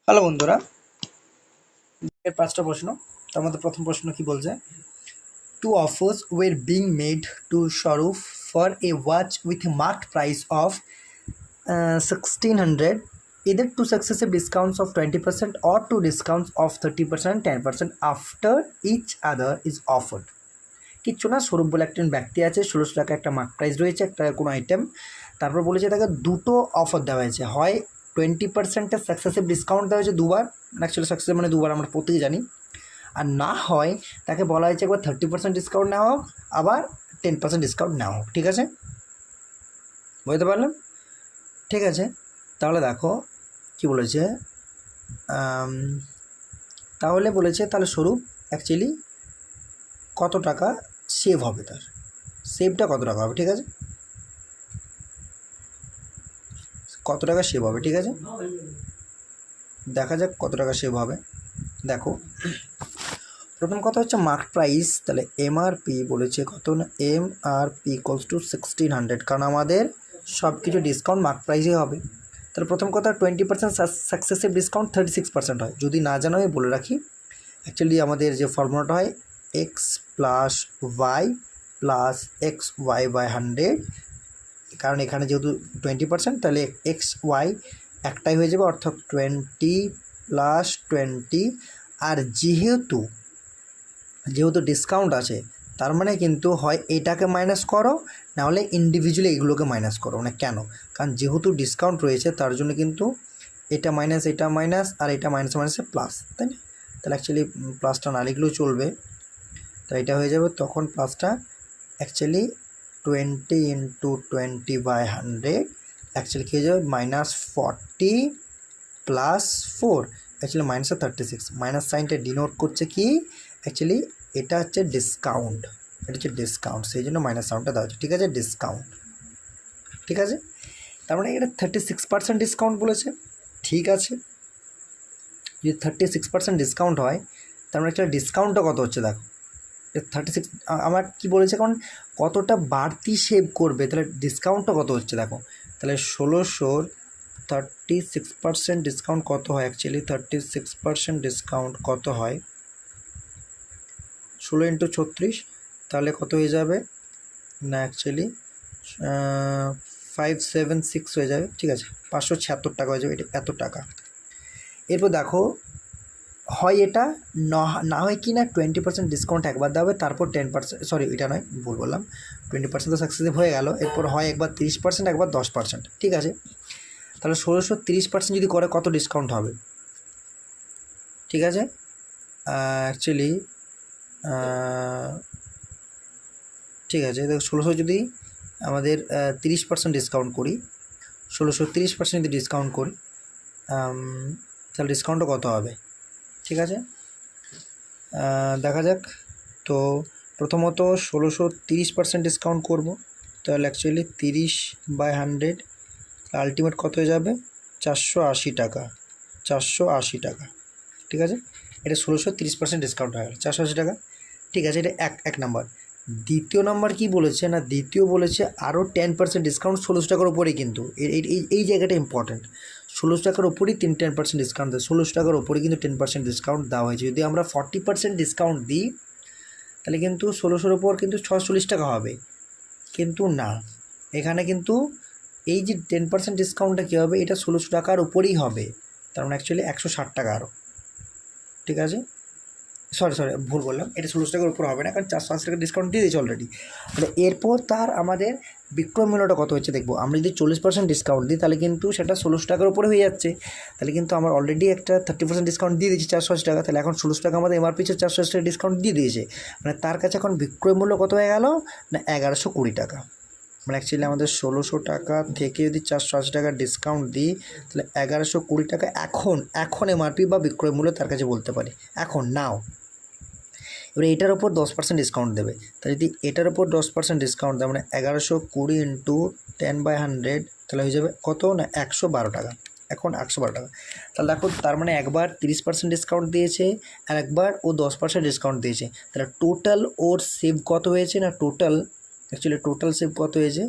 Hello বন্ধুরা, এর পাঁচটা প্রশ্ন। তার মধ্যে প্রথম প্রশ্ন কি বলছে? Two offers were being made to Swarup for a watch with a marked price of 1600, either two successive discounts of 20% or two discounts of 30% and 10% after each other is offered. কিচ্ছু না, স্বরূপ বলে একজন ব্যক্তি আছে, 1600 টাকা একটা মার্ক প্রাইস রয়েছে একটা কোনো আইটেম। তারপর বলেছে তাকে দুটো অফার দেওয়া হয়েছে, হয় 20%-এর সাকসেসিভ ডিসকাউন্ট দেওয়া হয়েছে দুবার, অ্যাকচুয়ালি সাকসেসিভ মানে দুবার আমরা প্রত্যেকে জানি, আর না হয় তাকে বলা হয়েছে একবার 30% ডিসকাউন্ট নেওয়া হোক, আবার 10% ডিসকাউন্ট নেওয়া হোক। ঠিক আছে, বুঝতে পারলাম? ঠিক আছে, তাহলে দেখো কি বলেছে। তাহলে বলেছে তাহলে স্বরূপ অ্যাকচুয়ালি কত টাকা সেভ হবে, তার সেভটা কত টাকা হবে। ঠিক আছে, কত টাকা সেভ হবে। ঠিক আছে, দেখা যাক কত টাকা সেভ হবে। দেখো, প্রথম কথা হচ্ছে মার্ক প্রাইস, তাহলে এমআরপি বলেছে কত না, এমআরপি ইকুয়ালস টু 1600, কারণ আমাদের সব কিছু ডিসকাউন্ট মার্ক প্রাইসে হবে। তাহলে প্রথম কথা 20% সাকসেসিভ ডিসকাউন্ট 36% হয়। যদি না জানো আমি বলে রাখি, অ্যাকচুয়ালি আমাদের যে ফর্মুলাটা হয় x plus y plus x y by 100, কারণ এখানে যেহেতু 20% তাহলে এক্স ওয়াই একটাই হয়ে যাবে, অর্থাৎ 20 প্লাস 20। আর যেহেতু ডিসকাউন্ট আছে, তার মানে কিন্তু হয় এটাকে মাইনাস করো, নাহলে ইন্ডিভিজুয়ালি এগুলোকে মাইনাস করো। মানে কেন? কারণ যেহেতু ডিসকাউন্ট রয়েছে তার জন্য কিন্তু এটা মাইনাস আর এটা মাইনাস মাইনাসে প্লাস, তাই না? তাহলে অ্যাকচুয়ালি প্লাসটা না লিখলেও চলবে, তাই এটা হয়ে যাবে তখন প্লাসটা অ্যাকচুয়ালি 20 ইন্টু 20 বাই 100 অ্যাকচুয়ালি কী হয়ে যাবে, -40 প্লাস 4, অ্যাকচুয়ালি -36। মাইনাস সাইনটা ডিনোট করছে কি, অ্যাকচুয়ালি এটা হচ্ছে ডিসকাউন্ট, এটা হচ্ছে ডিসকাউন্ট, সেই জন্য মাইনাস সাউন্ডটা দেওয়া হচ্ছে। ঠিক আছে, ডিসকাউন্ট। ঠিক আছে, তার মানে এটা 36% ডিসকাউন্ট বলেছে। ঠিক আছে, যদি 36% ডিসকাউন্ট হয়, তার মানে একটা ডিসকাউন্টটা কত হচ্ছে দেখো, 36 আমার কি বলেছে, কারণ কতটা বাড়তি সেভ করবে, তাহলে ডিসকাউন্টটা কত হচ্ছে দেখো। তাহলে 1600 36% ডিসকাউন্ট কত হয়, অ্যাকচুয়ালি 36% ডিসকাউন্ট কত হয়, 16 ইন্টু 36, তাহলে কত হয়ে যাবে না, অ্যাকচুয়ালি 576 হয়ে যাবে। ঠিক আছে, 576 টাকা হয়ে যাবে, এটা এত টাকা। এরপর দেখো, হয় এটা না হয় কি না 20% ডিসকাউন্ট একবার দেওয়া, তারপর 10%, সরি এটা নয়, ভুল বললাম, 20% তো সাকসেসিভ হয়ে গেল, এরপর হয় একবার 30%, একবার 10%। ঠিক আছে, তাহলে 1600 30% যদি করে কত ডিসকাউন্ট হবে। ঠিক আছে, অ্যাকচুয়ালি ঠিক আছে, দেখো 1600 যদি আমাদের 30% ডিসকাউন্ট করি, 1600 30% যদি ডিসকাউন্ট করি, তাহলে ডিসকাউন্টটা কত হবে। ঠিক আছে, দেখা যাক। তো প্রথমত 1600 30% ডিসকাউন্ট করব, তাহলে অ্যাকচুয়ালি 30 বাই 100 আলটিমেট কত হয়ে যাবে, 480 টাকা, 480 টাকা। ঠিক আছে, এটা 1600 30% ডিসকাউন্ট হয়ে গেল, 480 টাকা। ঠিক আছে, এটা এক নাম্বার। দ্বিতীয় নাম্বার কি বলেছে না, দ্বিতীয় বলেছে আরও 10% ডিসকাউন্ট 1600 টাকার উপরেই, কিন্তু এই জায়গাটা ইম্পর্টেন্ট। 1600 টাকার উপরেই 10% ডিসকাউন্ট দেয়, 1600 টাকার উপরে কিন্তু 10% ডিসকাউন্ট দেওয়া হয়েছে। যদি আমরা 40% ডিসকাউন্ট দিই, তাহলে কিন্তু 1600-র উপর কিন্তু 640 টাকা হবে, কিন্তু না, এখানে কিন্তু এই যে 10% ডিসকাউন্টটা কী হবে, এটা 1600 টাকার উপরেই হবে, তার মানে অ্যাকচুয়ালি 160 টাকা আরও। ঠিক আছে, সরি ভুল বললাম, এটা 1600 টাকার উপর হবে না, কারণ 480 টাকা ডিসকাউন্ট দিয়ে দিয়েছে অলরেডি। তাহলে এরপর তার আমাদের বিক্রয় মূল্যটা কত হচ্ছে দেখবো। আমরা যদি 40% ডিসকাউন্ট দিই, তাহলে কিন্তু সেটা 1600 টাকার উপরে হয়ে যাচ্ছে, তাহলে কিন্তু আমার অলরেডি একটা 30% ডিসকাউন্ট দিয়ে দিয়েছি 480 টাকা, তাহলে এখন 1600 টাকা আমাদের এমআরপি 480 টাকা ডিসকাউন্ট দিয়ে দিয়েছে, মানে তার কাছে এখন বিক্রয় মূল্য কত হয়ে গেল না, 1120 টাকা। মানে অ্যাকচুয়ালি আমাদের 1600 টাকা থেকে যদি 480 টাকা ডিসকাউন্ট দিই, তাহলে 1120 টাকা এখন এমআরপি বা বিক্রয় মূল্য তার কাছে বলতে পারি, এখন নাও। এবারে এটার ওপর 10% ডিসকাউন্ট দেবে, তাই যদি এটার ওপর 10% ডিসকাউন্ট দেয়, মানে 1120 ইন্টু 10 বাই 100, তাহলে হয়ে যাবে কত না 112 টাকা, এখন 112 টাকা। তাহলে দেখো, তার মানে একবার 30% ডিসকাউন্ট দিয়েছে, আর একবার ও 10% ডিসকাউন্ট দিয়েছে, তাহলে টোটাল ওর সেভ কত হয়েছে না, টোটাল সেভ কত হয়েছে,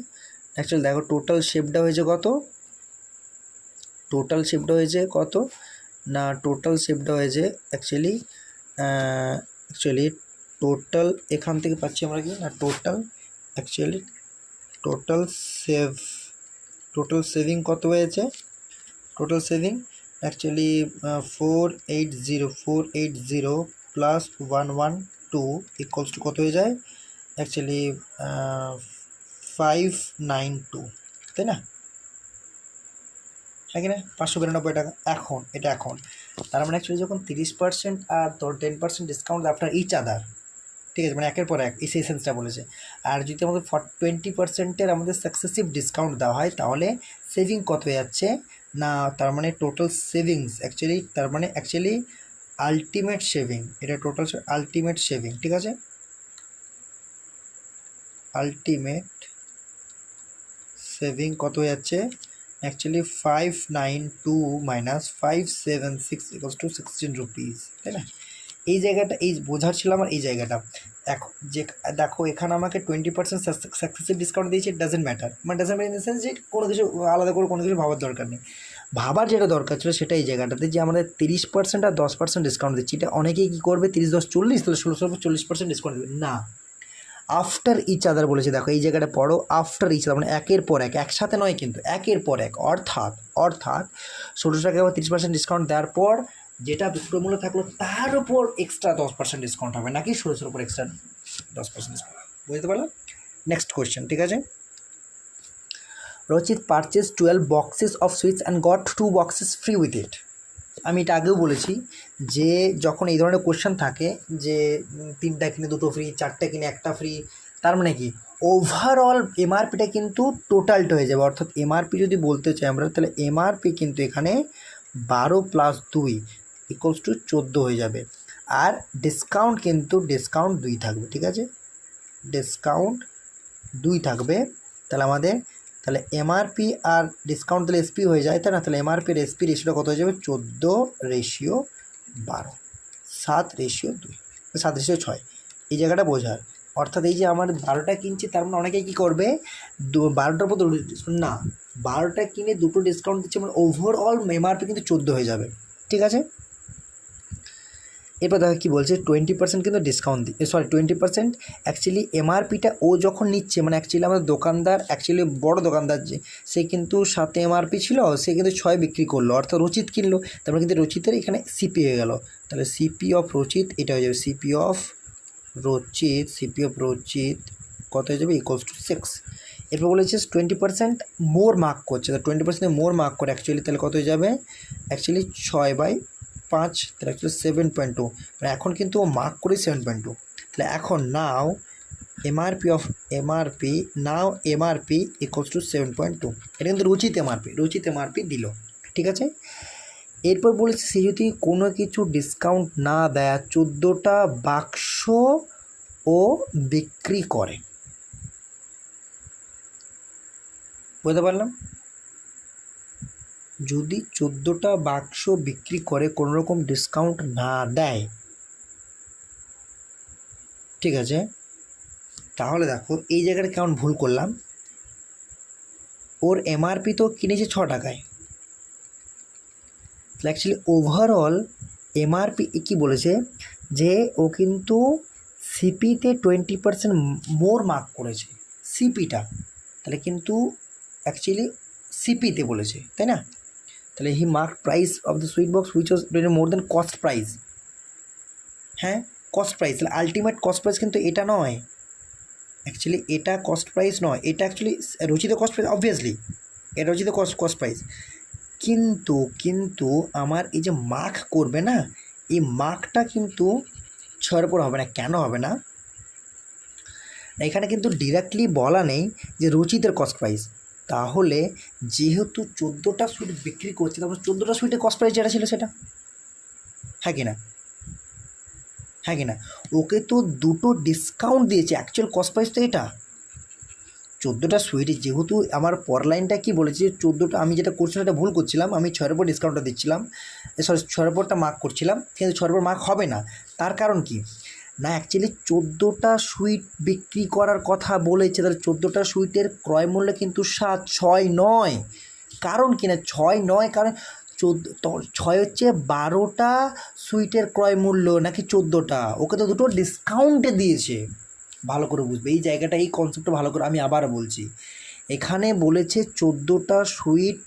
দেখো টোটাল সেভটা হয়েছে কত, না টোটাল শিফট হয়েছে অ্যাকচুয়ালি টোটাল এখান থেকে পাচ্ছি আমরা কি না টোটাল অ্যাকচুয়ালি টোটাল সেভিং কত হয়েছে, total saving actually 480 plus 112 equals to কত হয়ে যায় অ্যাকচুয়ালি 592, তাই না? হ্যাঁ কি না 592 টাকা। এখন এটা এখন তার মানে অ্যাকচুয়ালি যখন 30% আর 10% ডিসকাউন্ট আফটার ইচ আদার, ঠিক আছে, মানে একের পর এক এই সেশনসটা বলেছে। আর যদি আমাদের 20% আমাদের সাকসেসিভ ডিসকাউন্ট দেওয়া হয় তাহলে সেভিং কত হয়ে যাচ্ছে না, তার মানে টোটাল সেভিংস অ্যাকচুয়ালি, তার মানে অ্যাকচুয়ালি আলটিমেট সেভিং, এটা টোটাল আলটিমেট সেভিং, ঠিক আছে, আলটিমেট সেভিং কত হয়ে যাচ্ছে actually 592 minus 576 equals to 16 rupees, তাই না? এই জায়গাটা এই বোঝার ছিল আমার এই জায়গাটা। এখন যে দেখো এখানে আমাকে 20% সাকসেসিভ ডিসকাউন্ট দিয়েছে, ইট ডাজেন্ট ম্যাটার, মানে doesn't matter in the sense যে কোনো কিছু আলাদা করে কোনো কিছু ভাবার দরকার নেই। ভাবার যেটা দরকার ছিল সেটা এই জায়গাটাতে যে আমাদের 30% আর 10% ডিসকাউন্ট দিচ্ছি, এটা অনেকেই কী করবে 30 10 40, তাহলে 1640% ডিসকাউন্ট দেবে না, আফটার ইচ আদার বলেছে। দেখো এই জায়গাটা পড়ো, আফটার ইচ আদার মানে একের পর এক, একসাথে নয় কিন্তু একের পর এক, অর্থাৎ 1600 টাকা বা 30% ডিসকাউন্ট দেওয়ার পর যেটা বিক্রয় মূল্য থাকলো তার উপর এক্সট্রা 10% ডিসকাউন্ট হবে, নাকি 1600 উপর এক্সট্রা 10% ডিসকাউন্ট। বুঝতে পারলাম? নেক্সট কোয়েশ্চেন, ঠিক আছে। রচিত purchase 12 boxes of sweets and got 2 boxes free with it. আমি এটা আগেও বলেছি যে যখন এই ধরনের কোয়েশ্চেন থাকে যে 3টা কিনে 2টো ফ্রি, 4টা কিনে 1টা ফ্রি, তার মানে কি ওভারঅল এমআরপিটা কিন্তু টোটালটা হয়ে যাবে। অর্থাৎ এমআরপি যদি বলতে চাই আমরা তাহলে এমআরপি কিন্তু এখানে 12 প্লাস 2 ইকুয়ালস টু 14 হয়ে যাবে। আর ডিসকাউন্ট কিন্তু ডিসকাউন্ট 2 থাকবে, ঠিক আছে, ডিসকাউন্ট 2 থাকবে। তাহলে আমাদের তাহলে এমআরপি আর ডিসকাউন্ট তাহলে এসপি হয়ে যায়, তাই না? তাহলে এমআরপি আর এসপি রেশিওটা কত হয়ে যাবে 14:12, 7:2, 7:6, এই জায়গাটা বোঝার। অর্থাৎ এই যে আমার 12টা কিনছি তার মানে অনেকেই কী করবে 12টার উপর 2টো ডিসকাউন্ট, না 12টা কিনে 2টো ডিসকাউন্ট দিচ্ছে মানে ওভারঅল এমআরপি কিন্তু 14 হয়ে যাবে, ঠিক আছে। এরপর দেখো কী বলছে 20% কিন্তু ডিসকাউন্ট 20% অ্যাকচুয়ালি এমআরপিটা ও যখন নিচ্ছে, মানে অ্যাকচুয়ালি আমাদের দোকানদার অ্যাকচুয়ালি বড় দোকানদার যে সে কিন্তু 7 এমআরপি ছিল, সে কিন্তু 6 বিক্রি করলো, অর্থাৎ রচিত কিনলো, তারপরে কিন্তু রচিতের এখানে সিপি হয়ে গেল। তাহলে সিপি অফ রচিত এটা হয়ে যাবে সিপি অফ রচিত কত হয়ে যাবে ইকুয়ালস টু 6। এরপর বলেছে 20% মোর মার্ক করছে, তো 20% মোর মার্ক করে অ্যাকচুয়ালি তাহলে কত হয়ে যাবে অ্যাকচুয়ালি 6/5, তাহলে অ্যাকচুয়ালি 7.2, মানে এখন কিন্তু ও মার্ক করে 7.2। তাহলে এখন নাও এমআরপি ইকুয়ালস টু 7.2, এটা কিন্তু রচিত এমআরপি দিল, ঠিক আছে। এরপর বলেছে সে যদি কোনো কিছু ডিসকাউন্ট না দেয় 14টা বাক্স ও বিক্রি করে, বুঝতে পারলাম? যদি 14টা বাক্স বিক্রি করে কোনো রকম ডিসকাউন্ট না দেয়, ঠিক আছে, তাহলে দেখো এই জায়গাটা কেমন ভুল করলাম, ওর এমআরপি তো কিনেছে 6 টাকায়, তাহলে অ্যাকচুয়ালি ওভারঅল এমআরপি কী বলেছে যে ও কিন্তু সিপিতে 20% মোর মার্ক করেছে সিপিটা, তাহলে কিন্তু অ্যাকচুয়ালি সিপিতে বলেছে, তাই না? তাহলে he mark price of the sweet box which was more than cost price, হ্যাঁ কস্ট প্রাইস, তাহলে আলটিমেট কস্ট প্রাইস কিন্তু এটা নয়, অ্যাকচুয়ালি এটা কস্ট প্রাইস নয়, এটা অ্যাকচুয়ালি রচিত কস্ট প্রাইস, অবভিয়াসলি এটা রচিত কস্ট প্রাইস, কিন্তু আমার এই যে মার্ক করবে না, এই মার্কটা কিন্তু 6-এর উপর হবে না। কেন হবে না? এখানে কিন্তু ডিরেক্টলি বলা নেই যে রচিতের কস্ট প্রাইস, তাহলে যেহেতু 14টা সুইট বিক্রি করছে তারপর 14টা সুইটের কস্ট প্রাইস যেটা ছিল সেটা, হ্যাঁ কি না, ওকে তো 2টো ডিসকাউন্ট দিয়েছে, অ্যাকচুয়াল কস্ট প্রাইস তো এটা 14টা সুইটে, যেহেতু আমার পর লাইনটা কী বলেছে যে 14টা, আমি যেটা করছিলাম এটা ভুল করছিলাম, আমি 6-এর উপর ডিসকাউন্টটা দিচ্ছিলাম, 6-এর উপরটা মার্ক করছিলাম, কিন্তু 6-এর উপর মার্ক হবে না। তার কারণ কি না, অ্যাকচুয়ালি 14টা সুইট বিক্রি করার কথা বলেছে, তাহলে 14টা সুইটের ক্রয় মূল্য কিন্তু 7, 6 নয়। কারণ কি না 6 নয়, কারণ ছয় হচ্ছে 12টা সুইটের ক্রয় মূল্য নাকি 14টা, ওকে তো দুটো ডিসকাউন্টে দিয়েছে। ভালো করে বুঝবে এই জায়গাটা, এই কনসেপ্টটা ভালো করে আমি আবার বলছি। এখানে বলেছে 14টা সুইট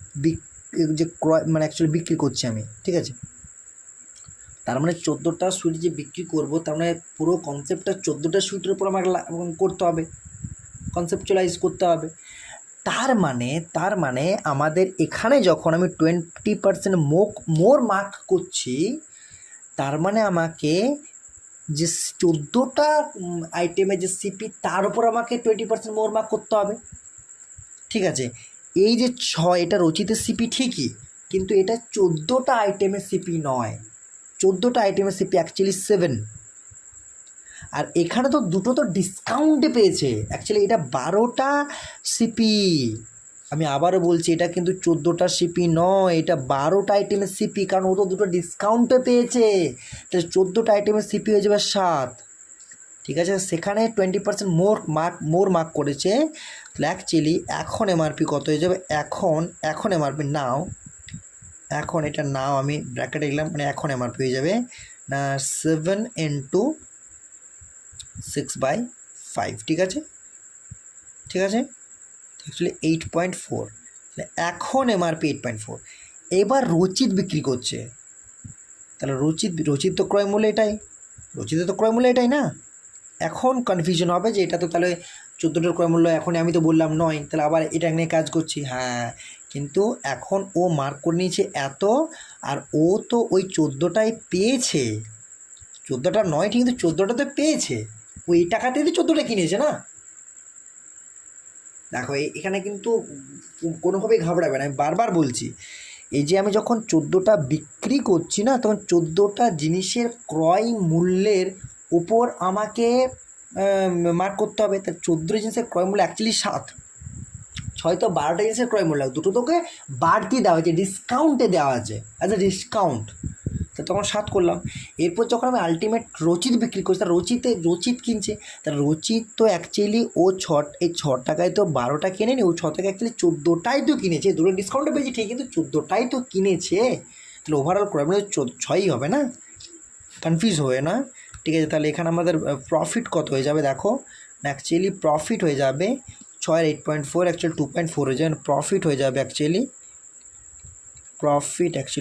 যে ক্রয় মানে অ্যাকচুয়ালি বিক্রি করছি আমি, ঠিক আছে। তার মানে 14টা সুইট যে বিক্রি করব, তার মানে পুরো কনসেপ্টটা 14টা সুইটের উপর আমাকে করতে হবে, কনসেপচুয়ালাইজ করতে হবে। তার মানে আমাদের এখানে যখন আমি 20% মোর মার্ক করছি, তার মানে আমাকে যে 14টা আইটেমের যে সিপি, তার উপর আমাকে 20% মোর মার্ক করতে হবে, ঠিক আছে। এই যে 6, এটা রচিতের সিপি ঠিকই, কিন্তু এটা 14টা আইটেমের সিপি নয়। 14টা আইটেমের সিপি অ্যাকচুয়ালি 7, আর এখানে তো দুটো তো ডিসকাউন্টে পেয়েছে। অ্যাকচুয়ালি এটা 12টা সিপি। আমি আবারও বলছি, এটা কিন্তু 14টা সিপি নয়, এটা 12টা আইটেমের সিপি, কারণ ও তো দুটো ডিসকাউন্টে পেয়েছে। তাহলে 14টা আইটেমের সিপি হয়ে যাবে 7, ঠিক আছে। সেখানে 20% মোর মার্ক করেছে। তাহলে অ্যাকচুয়ালি এখন এমআরপি কত হয়ে যাবে, এখন এমআরপি নাও, এখন এটা নাও আমি ব্র্যাকেটে লিখলাম, মানে এখন এমআরপি হয়ে যাবে না 7 × 6/5, ঠিক আছে, ঠিক আছে। অ্যাকচুয়ালি 8.4, তাহলে এখন এমআরপি 8.4। এবার রচিত বিক্রি করছে, তাহলে রচিত তো ক্রয় মূল্য এটাই, রচিতের তো ক্রয় মূল্য এটাই না। এখন কনফিউশন হবে যে এটা তো তাহলে 14টার ক্রয় মূল্য, এখন আমি তো বললাম নয়, তাহলে আবার এটা নিয়ে কাজ করছি। হ্যাঁ, কিন্তু এখন ও মার্ক করে নিয়েছে এত, আর ও তো ওই 14টাই পেয়েছে, 14টা নয় ঠিক, কিন্তু 14টাতে পেয়েছে, ওই টাকাতেই তো 14টা কিনেছে না। দেখো এখানে কিন্তু কোনোভাবেই ঘাবড়াবে না, আমি বারবার বলছি। এই যে আমি যখন 14টা বিক্রি করছি না, তখন 14টা জিনিসের ক্রয় মূল্যের উপর আমাকে মার্ক করতে হবে। তা 14 জিনিসের ক্রয় মূল্য অ্যাকচুয়ালি 7, 6 তো 12টা জিনিসের ক্রয় মূল্য, দুটো তোকে বাড়তি দেওয়া হয়েছে, ডিসকাউন্টে দেওয়া আছে, অ্যাজ এ ডিসকাউন্ট। তো তখন 7 করলাম। এরপর যখন আমি আলটিমেট রচিত বিক্রি করছি, তার রচিত কিনছে, তার রচিত তো অ্যাকচুয়ালি ও এই 6 টাকায় তো 12টা কিনেনি, ও 6 টাকায় অ্যাকচুয়ালি 14টাই তো কিনেছে, দুটো ডিসকাউন্টে পেয়েছি ঠিক, কিন্তু 14টাই তো কিনেছে। তাহলে ওভারঅল ক্রয় মূল্য 6ই হবে না, কনফিউজ হয়ে না, ঠিক আছে। তাহলে এখানে আমাদের প্রফিট কত হয়ে যাবে দেখো, অ্যাকচুয়ালি প্রফিট হয়ে যাবে 6 এর 8.4, অ্যাকচুয়ালি 2.4 হয়ে যাবে, প্রফিট হয়ে যাবে অ্যাকচুয়ালি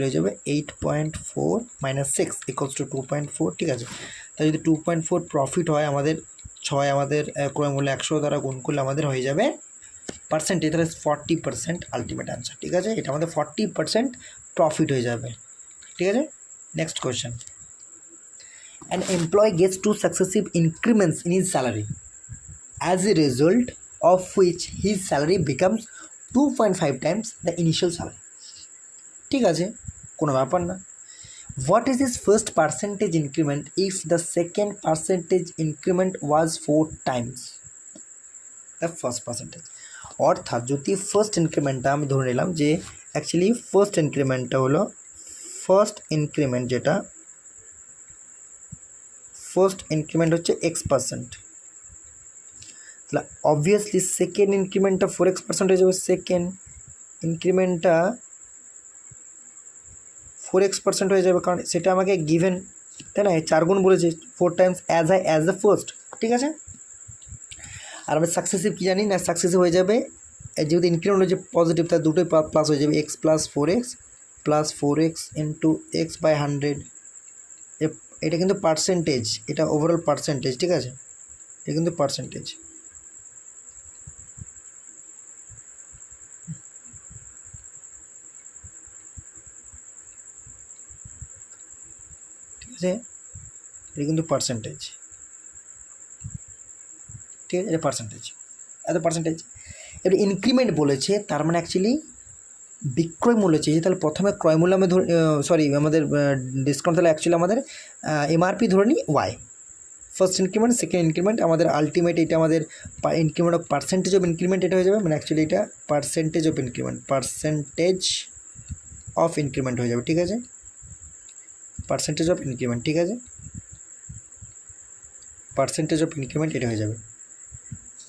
হয়ে যাবে 8.4 - 6 = 2.4, ঠিক আছে। তাই যদি 2.4 প্রফিট হয়, আমাদের 6 আমাদের ক্রয় মূল্য 100 দ্বারা গুণ করলে আমাদের হয়ে যাবে পার্সেন্টেজ, তাহলে 40% আলটিমেট অ্যান্সার, ঠিক আছে। এটা আমাদের 40% প্রফিট হয়ে যাবে, ঠিক আছে। Next question, an employee gets 2 successive increments in his salary, as a result of which his salary becomes 2.5 times the initial salary, ঠিক আছে, কোনো ব্যাপার না। What is his first percentage increment if the second percentage increment was 4 times the first percentage? অর্থাৎ যদি first ইনক্রিমেন্টটা আমি ধরে নিলাম যে অ্যাকচুয়ালি ফার্স্ট ইনক্রিমেন্টটা হলো যেটা ফার্স্ট ইনক্রিমেন্ট হচ্ছে X%, তাহলে অবভিয়াসলি সেকেন্ড ইনক্রিমেন্টটা 4X% হয়ে যাবে, সেকেন্ড ইনক্রিমেন্টটা 4X% হয়ে যাবে, কারণ সেটা আমাকে গিভেন, তাই না, 4 গুণ বলেছে, 4 টাইমস অ্যাজ দ্য ফার্স্ট, ঠিক আছে। আর আমি সাকসেসিভ কী জানি না, সাকসেসিভ হয়ে যাবে যেহেতু ইনক্রিমেন্ট হচ্ছে পজিটিভ, তার দুটোই প্লাস হয়ে যাবে, X + 4X + 4X × X/100। এটা কিন্তু পার্সেন্টেজ, এটা ওভারঅল পার্সেন্টেজ, ঠিক আছে, এটা কিন্তু পার্সেন্টেজ, ঠিক আছে, এটা কিন্তু পার্সেন্টেজ, ঠিক আছে, এটা পার্সেন্টেজ, এত পার্সেন্টেজ। এবার ইনক্রিমেন্ট বলেছে, তার মানে অ্যাকচুয়ালি বিক্রয় মূল্য চেয়েছে, তাহলে প্রথমে ক্রয় মূল্য আমি আমাদের ডিসকাউন্ট, তাহলে অ্যাকচুয়ালি আমাদের এমআরপি ধরে নিই y, first increment, second increment, আমাদের আলটিমেট এটা আমাদের increment of percentage of increment এটা হয়ে যাবে, মানে অ্যাকচুয়ালি এটা পার্সেন্টেজ অফ ইনক্রিমেন্ট হয়ে যাবে, ঠিক আছে, পার্সেন্টেজ অফ ইনক্রিমেন্ট, ঠিক আছে, পার্সেন্টেজ অফ ইনক্রিমেন্ট এটা হয়ে যাবে।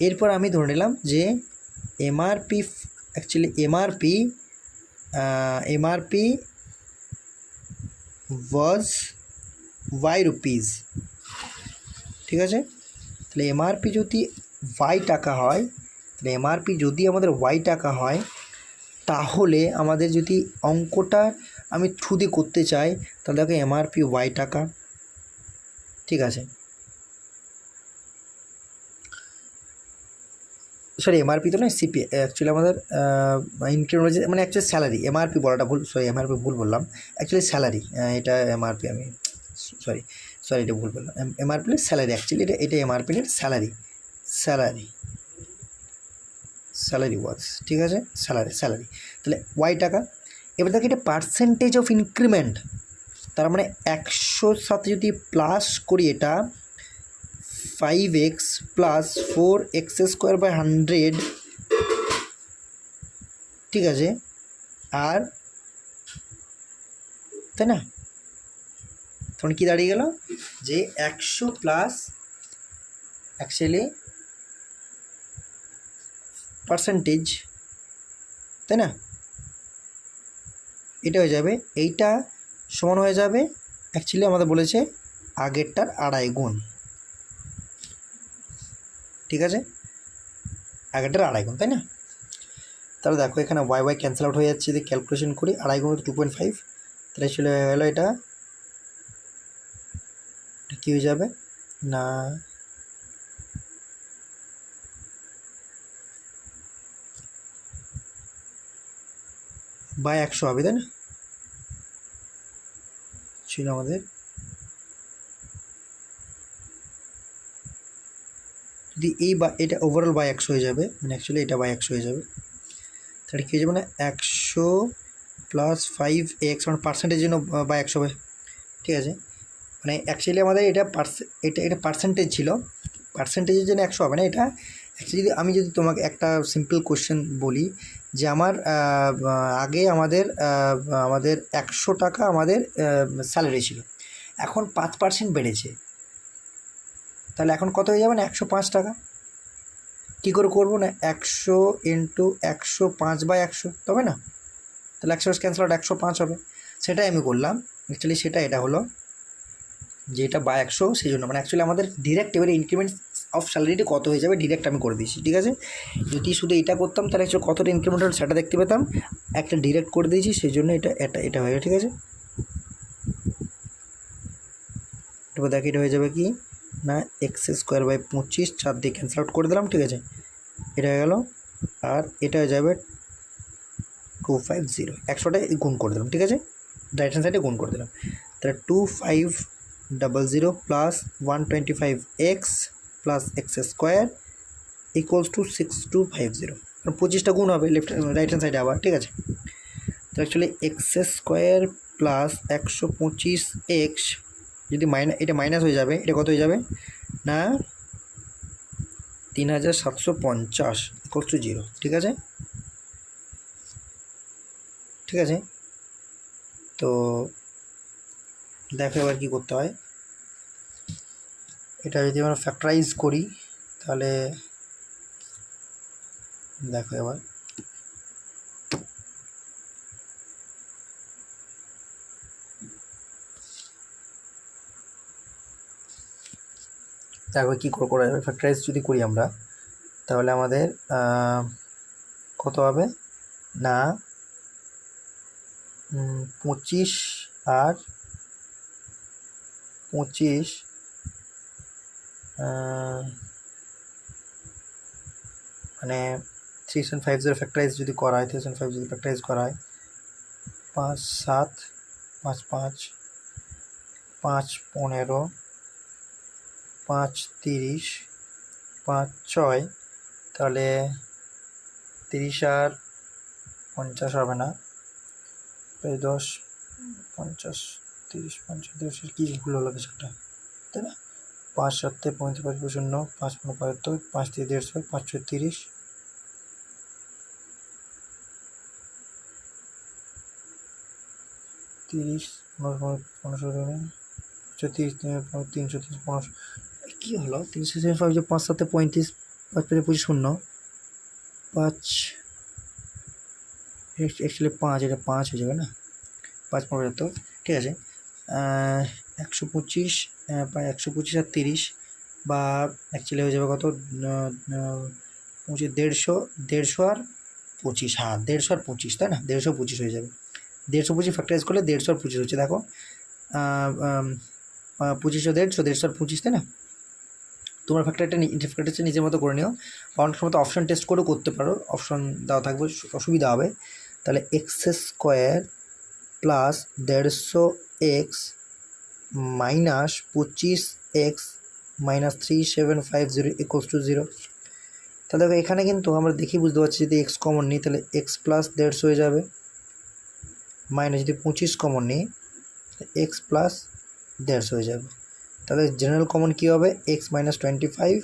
এরপর আমি ধরে নিলাম যে এমআরপি ওয়াজ ওয়াই রুপিস, ঠিক আছে। তাহলে এমআরপি যদি ওয়াই টাকা হয়, তাহলে এমআরপি যদি আমাদের ওয়াই টাকা হয়, তাহলে আমাদের যদি অঙ্কটা আমি থ্রু দিয়ে করতে চাই, তাহলে দেখো এমআরপি ওয়াই টাকা, ঠিক আছে। সরি এমআরপি তো নয়, সিপি অ্যাকচুয়ালি আমাদের ইনক্রিমেন্ট মানে অ্যাকচুয়ালি স্যালারি, এমআরপি বলাটা ভুল, সরি এমআরপি ভুল বললাম, অ্যাকচুয়ালি স্যালারি, এটা এমআরপি আমি সরি সরি এটা ভুল বললাম, এমআরপি স্যালারি, অ্যাকচুয়ালি এটা এমআরপির স্যালারি, স্যালারি স্যালারি ওয়াজ, ঠিক আছে, স্যালারি। তাহলে ওয়াই টাকা। এবার দেখো এটা পার্সেন্টেজ অফ ইনক্রিমেন্ট, তার মানে 100 সাথে যদি প্লাস করি, এটা 5x প্লাস 4x² / 100, ঠিক আছে, আর তাই না, তখন কি দাঁড়িয়ে গেল যে 100 প্লাস অ্যাকচুয়ালি পার্সেন্টেজ, তাই না, এটা হয়ে যাবে, এইটা সমান হয়ে যাবে অ্যাকচুয়ালি আমাদের বলেছে আগেরটার 2.5 গুণ, ঠিক আছে, আগেরটার 2.5 গুণ, তাই না। তাহলে দেখো এখানে ওয়াই ওয়াই ক্যান্সেল আউট হয়ে যাচ্ছে, যদি ক্যালকুলেশন করি 2.5 গুণ 2.5, তাহলে চলে গেলো এটা কী হয়ে যাবে না, বাই 100 হবে, তাই না, ছিল আমাদের, যদি এই বা এটা ওভারঅল বাই 100 হয়ে যাবে, মানে অ্যাকচুয়ালি এটা বাই 100 হয়ে যাবে, তাহলে কী হয়ে যাবে না 100 প্লাস 5x, মানে পার্সেন্টেজ জন্য বাই 100 হবে, ঠিক আছে, মানে অ্যাকচুয়ালি আমাদের এটা এটা পার্সেন্টেজ ছিল, পার্সেন্টেজের জন্য 100 হবে না, এটা অ্যাকচুয়ালি আমি যদি তোমাকে একটা সিম্পল কোশ্চেন বলি যে আমার আগে আমাদের 100 টাকা আমাদের স্যালারি ছিল, এখন 5% বেড়েছে, তাহলে এখন কত হয়ে যাবে না 105 টাকা। কী করে করবো না 100 ইন্টু 105/100, তবে না, তাহলে 100 ক্যান্সেল আউট 105 হবে, সেটাই আমি করলাম অ্যাকচুয়ালি, এটা হলো যে এটা বাই 100, সেই জন্য মানে অ্যাকচুয়ালি আমাদের ডিরেক্ট এবারে ইনক্রিমেন্ট অফ স্যালারিটি কত হয়ে যাবে ডিরেক্ট আমি করে দিয়েছি, ঠিক আছে। যদি শুধু এটা করতাম তাহলে অ্যাকচুয়ালি কতটা ইনক্রিমেন্ট হলো সেটা দেখতে পেতাম, একটা ডিরেক্ট করে দিয়েছি, সেই জন্য এটা হয়ে যাবে, ঠিক আছে। এবার দেখো এটা হয়ে যাবে কি না x² / 25, 4 দিয়ে ক্যান্সেল আউট করে দিলাম, ঠিক আছে, এটা হয়ে গেল, আর এটা হয়ে যাবে 250, 100টায় গুণ করে দিলাম, ঠিক আছে, রাইট হ্যান্ড সাইডে গুণ করে দিলাম, তাহলে 2500 plus 125x plus x² equals to 6250, 25টা গুণ হবে লেফট রাইট হ্যান্ড সাইডে আবার, ঠিক আছে। তো অ্যাকচুয়ালি x² প্লাস 125x যদি এটা মাইনাস হয়ে যাবে, এটা কত হয়ে যাবে না 3750 ইকুয়ালস টু 0, ঠিক আছে, ঠিক আছে। তো দেখো এবার কী করতে হয়, এটা যদি আমরা ফ্যাক্টরাইজ করি তাহলে দেখো এবার দেখো কী করা যাবে, ফ্যাক্টরাইজ যদি করি আমরা তাহলে আমাদের কত হবে না 25 আর 25 মানে 3750 ফ্যাক্টরাইজ যদি করা হয়, 3750 যদি ফ্যাক্টরাইজ করা হয় 5 7 5 5 5 15 5 30 5 6, তাহলে 30 আর 50 হবে না, প্রায় 10 50 30 50 10 কী ভুল হলো কিছুটা, তাই না, 5 7 35 5 0 5 15 75 5 3 150 5 6 30 30 15 15 30 330 15, কী হলো 365 5 7 35 5 5 25 0 5 অ্যাকচুয়ালি 5, এটা 5 হয়ে যাবে না 5 15 75, ঠিক আছে। 125 প্রায় 125 আর 30 বা অ্যাকচুয়ালি হয়ে যাবে কত 150 আর 25, হ্যাঁ 150 আর 25, তাই না? 150 হয়ে যাবে। 150 ফ্যাক্টরাইজ করলে 150 আর 25 হচ্ছে। দেখো 25 ও 150, 150 আর 25, তাই না? তোমার ফ্যাক্টরটা নিজের মতো করে নিও, বা অনেক সময় তো অপশন টেস্ট করেও করতে পারো, অপশন দেওয়া থাকবে, অসুবিধা হবে। তাহলে x square plus 150x minus 25x minus 3750 equals to 0। তাহলে দেখো এখানে কিন্তু আমরা দেখি বুঝতে পারছি, যদি এক্স কমন নিই তাহলে এক্স প্লাস 150 হয়ে যাবে, মাইনাস যদি 25 কমন নিই এক্স প্লাস 150 হয়ে যাবে। তাহলে জেনারেল কমন কী হবে, এক্স মাইনাস 25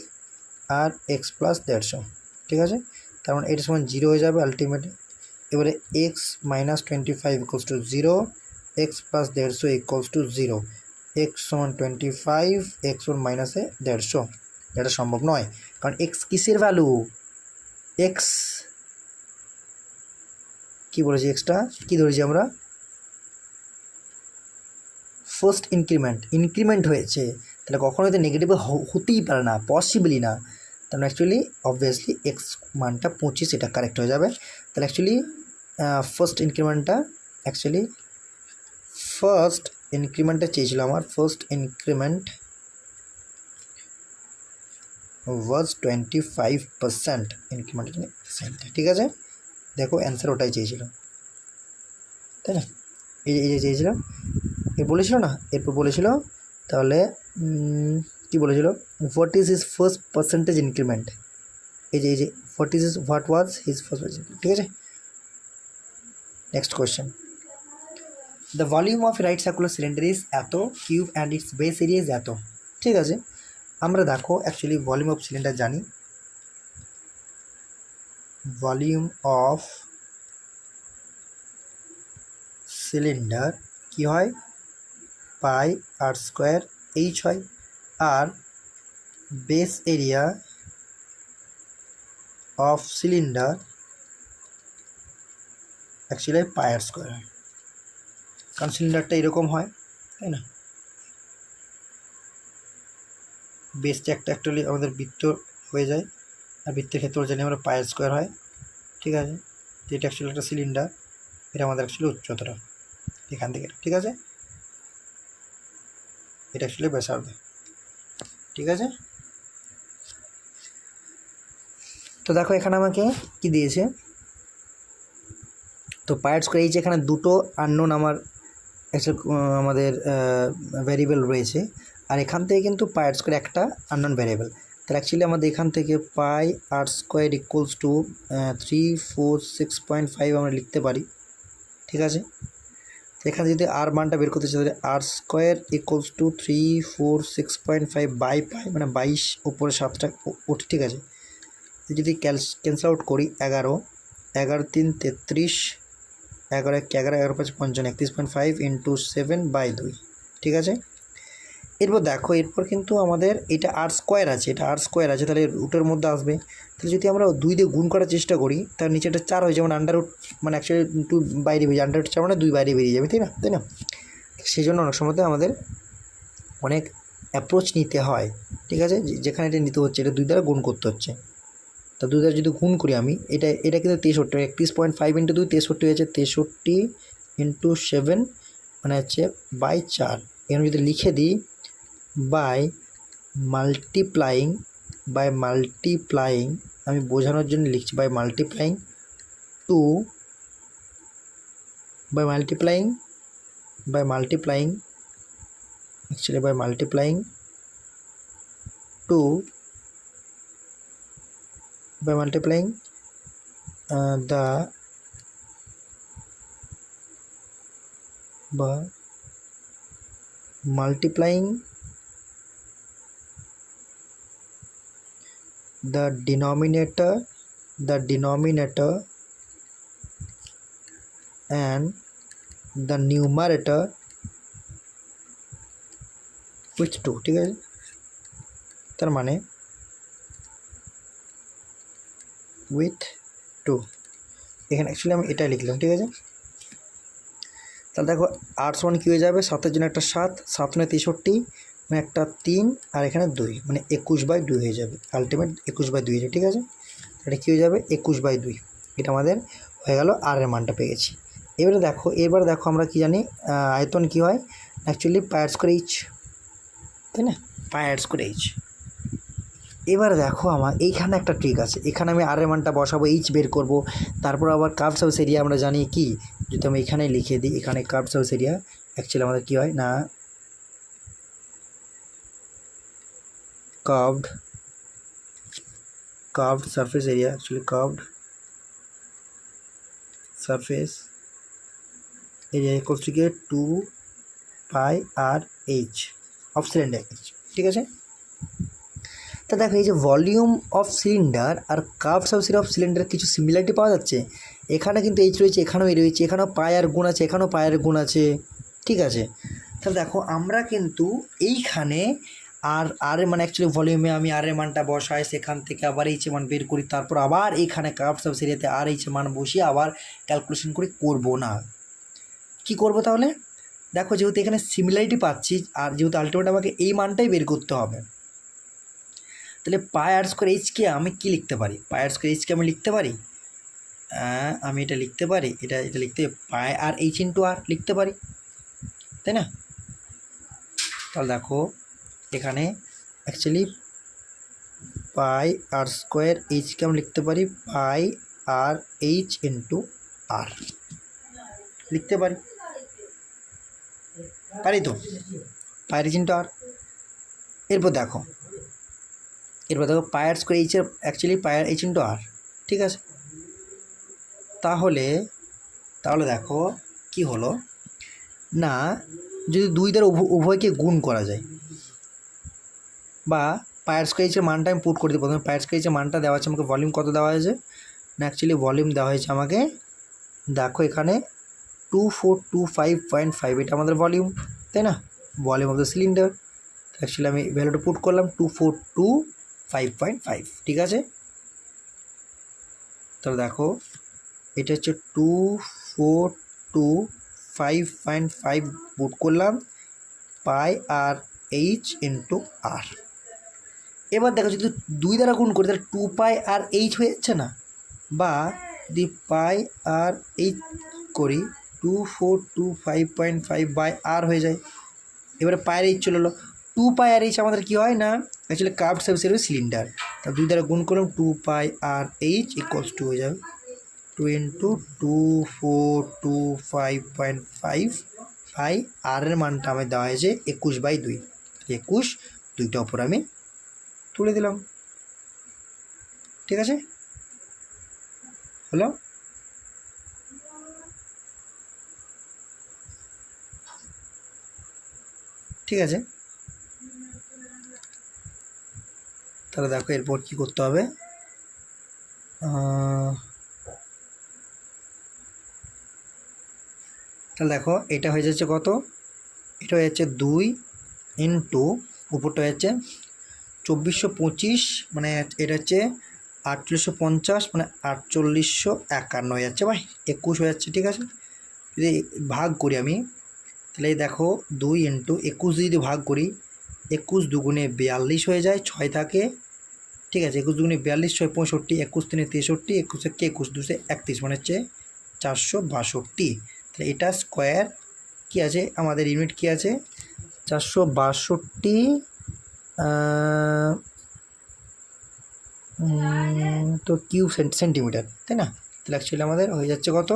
আর এক্স প্লাস 150, ঠিক আছে? তার মানে এটা সমান 0 হয়ে যাবে আলটিমেটলি। এবারে x minus 25 equals to 0, x plus 150 equals to 0, x সমান 25, এক্স ওর মাইনাসে 150। এটা সম্ভব নয়, কারণ এক্স কিসের ভ্যালু, এক্স কি বলেছি, এক্সটা কি ধরেছি আমরা, ফার্স্ট ইনক্রিমেন্ট হয়েছে, তাহলে কখনো তো নেগেটিভ হতেই পারে না, পসিবলই না। তাহলে অ্যাকচুয়ালি অবভিয়াসলি এক্স মানটা 25, এটা কারেক্ট হয়ে যাবে। তাহলে অ্যাকচুয়ালি ফার্স্ট ইনক্রিমেন্টটা চেয়েছিল আমার, ফার্স্ট ইনক্রিমেন্ট ওয়াজ 25% ইনক্রিমেন্টের জন্য, ঠিক আছে? দেখো অ্যান্সার ওটাই চেয়েছিল, তাই না? এই যে চেয়েছিল, এ বলেছিল না, এরপর বলেছিল তাহলে কি বলেছিল, what is his first percentage increment, এই যে what was his first percentage, ঠিক আছে? Next question, the volume of right circular cylinder is এত, cube and its base area is এত, ঠিক আছে? আমরা দেখো অ্যাকচুয়ালি ভলিউম অফ সিলিন্ডার জানি, ভলিউম অফ সিলিন্ডার কি হয়, পাই আর স্কোয়ার এইচ হয়, আর base area of cylinder actually pi R square হয়, কারণ সিলিন্ডারটা এরকম হয়, তাই না? বেসটা একটা অ্যাকচুয়ালি আমাদের বৃত্ত হয়ে যায়, আর বৃত্তের ক্ষেত্রে জানি আমরা পাই আর স্কোয়ার হয়, ঠিক আছে? তো এটা অ্যাকচুয়ালি একটা সিলিন্ডার, এটা আমাদের অ্যাকচুয়ালি উচ্চতাটা এখান থেকে, ঠিক আছে? এটা অ্যাকচুয়ালি ব্যাসার্ধ, ঠিক আছে? তো দেখো এখানে আমাকে কি দিয়েছে, তো পাই আর স্কোয়ার, এই যে এখানে দুটো আননোন আমার আমাদের ভ্যারিয়েবল রয়েছে, আর এখান থেকে কিন্তু পাই আর স্কোয়ার একটা আননোন ভ্যারিয়েবল। তাহলে অ্যাকচুয়ালি আমাদের এখান থেকে পাই আর স্কোয়ার ইকুয়ালস টু 346.5 আমরা লিখতে পারি, ঠিক আছে? এখানে যদি আর মানটা বের করতে চাই তাহলে R square equals to 346.5 by pi, মানে 22 উপরে 7টা ওঠে, ঠিক আছে? যদি ক্যান্সেল আউট করি, 11 11 3 33, 11 1 11, 11 5 55, 31.5 ইন্টু 7/2, ঠিক আছে? এরপর দেখো, এরপর কিন্তু আমাদের এটা আর স্কোয়ার আছে, তাহলে রুটের মধ্যে আসবে। তাহলে যদি আমরা 2 দিয়ে গুণ করার চেষ্টা করি, তার নিচে এটা 4 হয়ে যাবে, মানে আন্ডার রুট, মানে অ্যাকচুয়ালি 2 বাইরে বেরিয়ে, আন্ডার রুট 4 মানে 2 বাইরে বেরিয়ে যাবে, তাই না? সেই জন্য অনেক সময় আমাদের অনেক অ্যাপ্রোচ নিতে হয়, ঠিক আছে? যেখানে এটা নিতে হচ্ছে, এটা 2 দ্বারা গুণ করতে হচ্ছে। তা 2 দ্বারা যদি গুণ করি আমি, এটা কিন্তু 63, 31.5 ইন্টু 2 63 হয়েছে, 63 ইন্টু 7 মানে হচ্ছে বাই 4। এখানে যদি লিখে দিই বাই মাল্টিপ্লাইং, আমি বোঝানোর জন্য লিখছি, by multiplying 2, by multiplying actually by multiplying 2, by multiplying the denominator and the numerator with 2, ঠিক আছে? তার মানে with 2, এখানে অ্যাকচুয়ালি আমি এটা লিখলাম, ঠিক আছে? তাহলে দেখো 8 সমান কী হয়ে যাবে, 7-এর জন্য একটা 7, 7 9 63, মানে একটা 3 আর এখানে 2, মানে 21/2 হয়ে যাবে, আলটিমেট 21/2 হয়ে যাবে। ঠিক আছে, এটা কী হয়ে যাবে 21/2, এটা আমাদের হয়ে গেল আর এর মানটা পেয়ে গেছি। এবারে দেখো আমরা কি জানি আয়তন কি হয়, অ্যাকচুয়ালি পাই r স্কয়ার এইচ, তাই না, পাই r স্কয়ার এইচ। এবারে দেখো আমার এইখানে একটা ট্রিক আছে, এখানে আমি আর এর মানটা বসাবো, এইচ বের করব, তারপর আবার কার্ভ সারফেস এরিয়া আমরা জানি কি, যদি আমি এখানে লিখে দিই, এখানে কার্ভ সারফেস এরিয়া অ্যাকচুয়ালি আমাদের কী হয় না, curved surface area, actually curved surface area equals to 2 pi r h of cylinder h. ঠিক আছে, তা দেখো এই যে ভলিউম অফ সিলিন্ডার আর curve surface area of cylinder কিছু সিমিলারিটি পাওয়া যাচ্ছে। এখানে কিন্তু এইচ রয়েছে, এখানেও এই রয়েছে, এখানেও পাই আর গুণ আছে, এখানেও পাই আর গুণ আছে। ঠিক আছে, তাহলে দেখো আমরা কিন্তু এইখানে আর এর মানে অ্যাকচুয়ালি ভলিউমে আমি আর এর মানটা বসাই, সেখান থেকে আবার এইচ এর মান বের করি, তারপর আবার এইখানে কার্ভ সারফেস এরিয়াতে আর এইচ এর মান বসিয়ে আবার ক্যালকুলেশন করে করব না। কি করব তাহলে, দেখো যেহেতু এখানে সিমিলারিটি পাচ্ছি আর যেহেতু আলটিমেট আমাকে এই মানটাই বের করতে হবে, তাহলে পাই আর স্কয়ার এইচকে আমি কি লিখতে পারি, পাই আর স্কয়ার এইচকে আমি লিখতে পারি, আমি এটা লিখতে পারি, এটা লিখতে পাই আর এইচ ইন্টু আর লিখতে পারি, তাই না। তাহলে দেখো এখানে actually pi R square HK আমি লিখতে পারি পাই আর এইচ ইন্টু আর লিখতে পারি, তো পাই আর এইচ ইন্টু আর। এরপর দেখো পাই R square এইচের actually pi r H into আর। ঠিক আছে, তাহলে দেখো কি হলো না, যদি দুই দ্বারা উভয়কে গুণ করা যায়, বা পাই আর স্কয়ার এইচের মানটা আমি পুট করে দিই, প্রথমে পাই আর স্কয়ার এইচের মানটা দেওয়া আছে আমাকে, ভলিউম কত দেওয়া হয়েছে না, অ্যাকচুয়ালি ভলিউম দেওয়া হয়েছে আমাকে, দেখো এখানে 2425.5, এটা আমাদের ভলিউম, তাই না, volume of the cylinder. Actually আমি ভ্যালুটা পুট করলাম 2425.5। ঠিক আছে, তাহলে দেখো এটা হচ্ছে 2425.5 পুট করলাম পাই আর এইচ ইন্টু আর। এবার দেখো যদি দুই দ্বারা গুণ করি তাহলে 2 পাই আর এইচ হয়ে যাচ্ছে না, বা যদি পাই আর এইচ করি 2425.5 বাই আর হয়ে যায়। এবারে পায়ের এইচ চলে এলো, 2 পাই আর এইচ আমাদের কী হয় না, actually curved surface area cylinder, তা দুই দ্বারা গুণ করলাম 2 pi r H equals to হয়ে যাবে 2 ইন্টু 2425.5 বাই আর এর মানটা আমার দেওয়া হয়েছে 21/2, 21, দুইটা ওপর আমি তুলে দিলাম। ঠিক আছে, হলো। ঠিক আছে, তাহলে দেখো এরপর কি করতে হবে, তাহলে দেখো এটা হয়ে যাচ্ছে কত, এটা হয়ে যাচ্ছে 2 ইন্টু উপরটা হয়ে যাচ্ছে 2425, মানে এটা হচ্ছে 4850, মানে 4851 হয়ে যাচ্ছে ভাই, 21 হয়ে যাচ্ছে। ঠিক আছে, যদি ভাগ করি আমি, তাহলে দেখো 2 ইন্টু 21 যদি ভাগ করি, 21 দুগুণে 42 হয়ে যায়, 6 থাকে। ঠিক আছে, 21 দুগুণে 42, 6 65, 21 3 63, 21 1 21, 2 31, মানে হচ্ছে 462। তাহলে এটা স্কোয়ার কী আছে, আমাদের ইউনিট কী আছে 462, তো কিউব সেন্টিমিটার, তাই না। তাহলে অ্যাকচুয়ালি আমাদের হয়ে যাচ্ছে কত,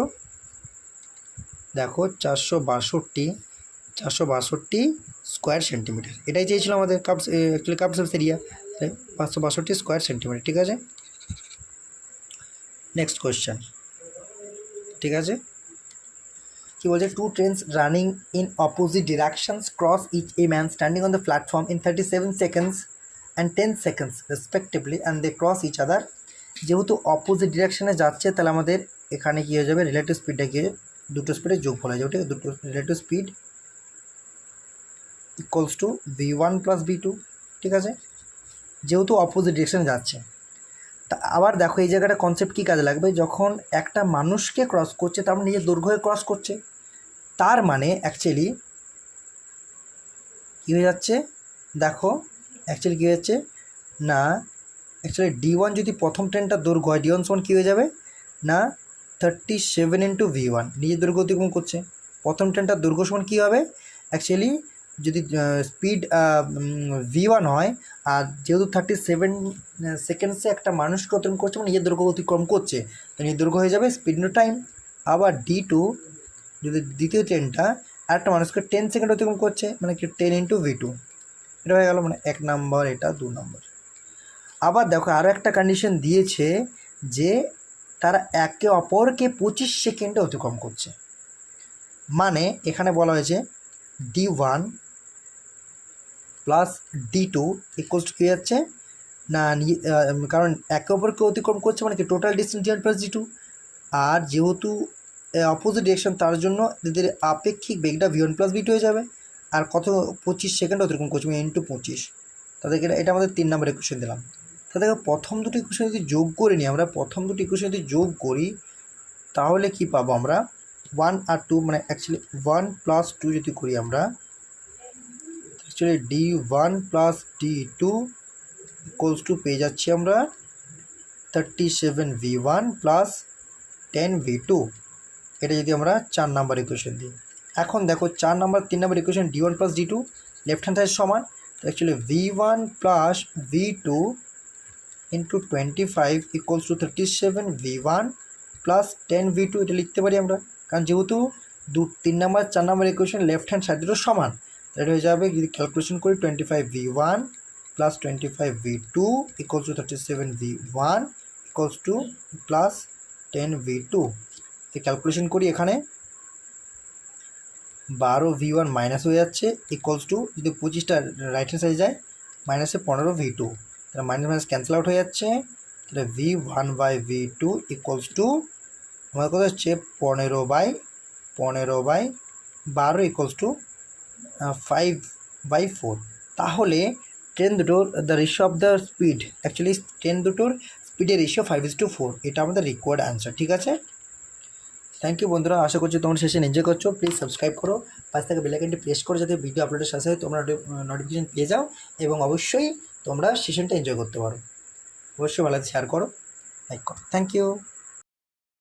দেখো 462 স্কোয়ার সেন্টিমিটার, এটাই চেয়েছিল আমাদের actually curve surface area, 562 square centimetre. ঠিক আছে, নেক্সট কোয়েশ্চেন। ঠিক আছে, কি বলছে, 2 trains running in opposite directions cross each a man standing on the platform in 37 seconds and 10 seconds respectively and they cross each other. যেহেতু opposite ডিরেকশনে যাচ্ছে, তাহলে আমাদের এখানে কী হয়ে যাবে, রিলেটিভ স্পিডটা গিয়ে দুটো স্পিডের যোগফল হয়ে যাবে। ঠিক আছে, দুটো relative speed equals to v1 plus v2। ঠিক আছে, যেহেতু অপোজিট ডিরেকশনে যাচ্ছে, তা আবার দেখো এই জায়গাটা কনসেপ্ট কী কাজে লাগবে, যখন একটা মানুষকে ক্রস করছে তার নিজের দৈর্ঘ্যে ক্রস করছে, তার মানে অ্যাকচুয়ালি কী হয়ে যাচ্ছে, দেখো অ্যাকচুয়ালি কী হয়ে যাচ্ছে না, অ্যাকচুয়ালি D1 যদি প্রথম ট্রেনটা দৈর্ঘ্য হয় D1 সমান কী হয়ে যাবে না 37 ইন্টু V1, নিজের দৈর্ঘ্য অতিক্রম করছে। প্রথম ট্রেনটার দৈর্ঘ্য সমান কী হবে অ্যাকচুয়ালি, যদি স্পিড V1 হয় আর যেহেতু 37 সেকেন্ডসে একটা মানুষকে অতিক্রম করছে মানে নিজের দৈর্ঘ্য অতিক্রম করছে, তো নিজের দৈর্ঘ্য হয়ে যাবে স্পিড ইন্টু টাইম। আবার D2 যদি দ্বিতীয় ট্রেনটা আরেকটা মানুষকে 10 সেকেন্ড অতিক্রম করছে মানে কি 10 ইন্টু V2, এটা হয়ে গেল মানে 1 নম্বর, এটা 2 নম্বর। আবার দেখো আরও একটা কন্ডিশন দিয়েছে যে তারা একে অপরকে 25 সেকেন্ডে অতিক্রম করছে, মানে এখানে বলা হয়েছে D1 plus D2 equals to কী যাচ্ছে না, কারণ একে অপরকে অতিক্রম করছে মানে কি total distance D1 plus D2, আর যেহেতু অপোজিট ডিরেকশন তার জন্য এদের আপেক্ষিক বেগটা V1 প্লাস V2 হয়ে যাবে। আর কত 25 সেকেন্ড অতিক্রম করছে ইন্টু 25, তাদেরকে এটা আমাদের 3 নম্বর ইকুয়েশন দিলাম। তাহলে প্রথম দুটো ইকুয়েশন যদি যোগ করে নিই আমরা, প্রথম দুটো ইকুয়েশন যদি যোগ করি তাহলে কি পাবো আমরা 1 আর 2, মানে অ্যাকচুয়ালি 1 প্লাস 2 যদি করি আমরা actually D1 plus D2 equals to পেয়ে যাচ্ছি আমরা 37 V1 প্লাস 10 V2, এটা যদি আমরা 4 নাম্বার ইকুয়েশন দিই। এখন দেখো 4 number 3 number equation D1 plus D2 left hand side সমান, তো actually V1 plus V2 into 25 equals to 37 V1 plus 10 V2, এটা লিখতে পারি আমরা, কারণ যেহেতু 3 number 4 number equation left hand side দুটো সমান, এটা হয়ে যাবে যদি ক্যালকুলেশন করি 25 V1 plus 25 V2 equals to 37 V1 equals to plus 10 V2। Calculation করি এখানে 12 V1 মাইনাস হয়ে যাচ্ছে ইকুয়ালস টু, যদি 25টা রাইট হ্যান্ড সাইডে যায় মাইনাসে 15 V2, তাহলে মাইনাস মাইনাস ক্যান্সেল আউট হয়ে যাচ্ছে, তাহলে V1 by V2 equals to আমার কথা হচ্ছে 15/12 ইকুয়ালস টু 5/4। তাহলে ট্রেন দুটোর the ratio of the speed, actually train দুটোর স্পিডের রেশিও 5:4, এটা আমাদের রিকোয়ার্ড অ্যান্সার। ঠিক আছে, থ্যাংক ইউ বন্ধুরা, আশা করছি তোমরা সেশন এনজয় করছো। প্লিজ সাবস্ক্রাইব করো, পাশ থেকে বেল আইকনটি প্রেস করো যাতে ভিডিও আপলোডের সাথে সাথে তোমরা নোটিফিকেশন পেয়ে যাও, এবং অবশ্যই তোমরা সেশনটা এনজয় করতে পারো। অবশ্যই ভালো শেয়ার করো, লাইক করো। Thank you.